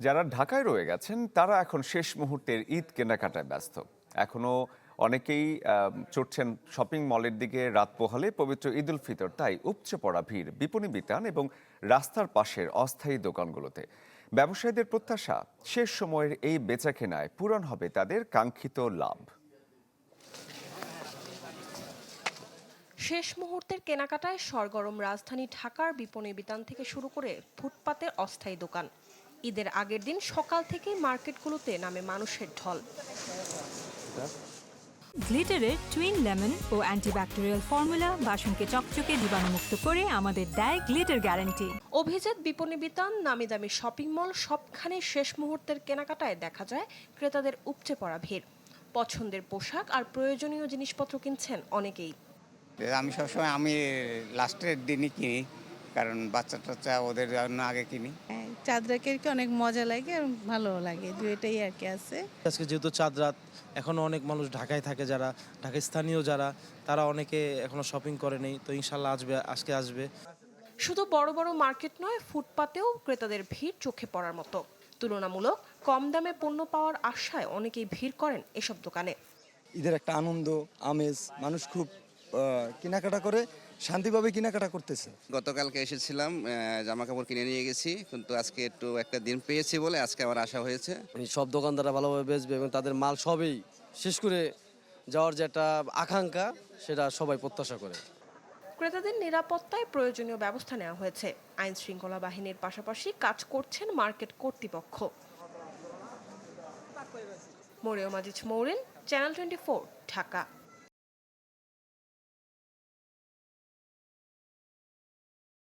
যারা ঢাকায় রয়ে গেছেন তারা এখন শেষ মুহূর্তের ঈদ কেনাকাটায় ব্যস্ত। এখনো অনেকেই ছুটছেন শপিং মলের দিকে রাত পোহালে পবিত্র ঈদ উল ফিতর, তাই উপচে পড়া ভিড় বিপণী বিতান এবং রাস্তার পাশের অস্থায়ী দোকানগুলোতে। ব্যবসায়ীদের প্রত্যাশা, শেষ সময়ের এই বেচাকেনায় পূরণ হবে তাদের কাঙ্ক্ষিত লাভ। শেষ মুহূর্তের কেনাকাটায় সরগরম রাজধানী ঢাকার বিপণী বিতান থেকে শুরু করে ফুটপাতের অস্থায়ী দোকান। ঈদের আগের দিন সকাল থেকেই মার্কেটগুলোতে নামে মানুষের ঢল। গ্লিটারের টুইন লেমন ও অ্যান্টিব্যাকটেরিয়াল ফর্মুলা বাসনকে চকচকে জীবাণুমুক্ত করে আমাদের দেয় গ্লিটার গ্যারান্টি। অভিজাত বিপণী বিতান, নামি দামি শপিং মল, সবখানে শেষ মুহূর্তের কেনাকাটায় দেখা যায় ক্রেতাদের উপচে পড়া ভিড়। পছন্দের পোশাক আর প্রয়োজনীয় জিনিসপত্র কিনছেন অনেকেই। আমি সবসময় লাস্টের দিনই কিনি, কারণ বাচ্চা টাচ্চা ওদের জন্য আগে কিনি। চাঁদ রাতের কি অনেক মজা লাগে আর ভালো লাগে, দুইটাই আর কি আছে। আজকে যেহেতু চাঁদ রাত, এখনো অনেক মানুষ ঢাকায় থাকে, যারা ঢাকায় স্থানীয় যারা, তারা অনেকে এখনো শপিং করেনি, তো ইনশাল্লাহ আজকে আসবে। শুধু বড় বড় মার্কেট নয়, ফুটপাতেও ক্রেতাদের ভিড় চোখে পড়ার মতো। তুলনামূলক কম দামে পণ্য পাওয়ার আশায় অনেকেই ভিড় করেন এসব দোকানে। ঈদের একটা আনন্দ আমেজ, মানুষ খুব কেনাকাটা করে শান্তিভাবে কেনাকাটা করতেছে। গতকালকে এসেছিলাম, জামা কাপড় কিনে নিয়ে গেছি, কিন্তু আজকে একটু একটা দিন পেয়েছি বলে আজকে আমার আশা হয়েছে। সব দোকানদাররা ভালোভাবে বেচবে এবং তাদের মাল সবই শেষ করে যাওয়ার যে একটা আকাঙ্ক্ষা, সেটা সবাই প্রত্যাশা করে। ক্রেতাদের নিরাপত্তায় প্রয়োজনীয় ব্যবস্থা নেওয়া হয়েছে। আইন শৃঙ্খলা বাহিনীর পাশাপাশি কাজ করছেন মার্কেট কর্তৃপক্ষ। মরিয়ম আজিজ মৌরিন, চ্যানেল 24, ঢাকা।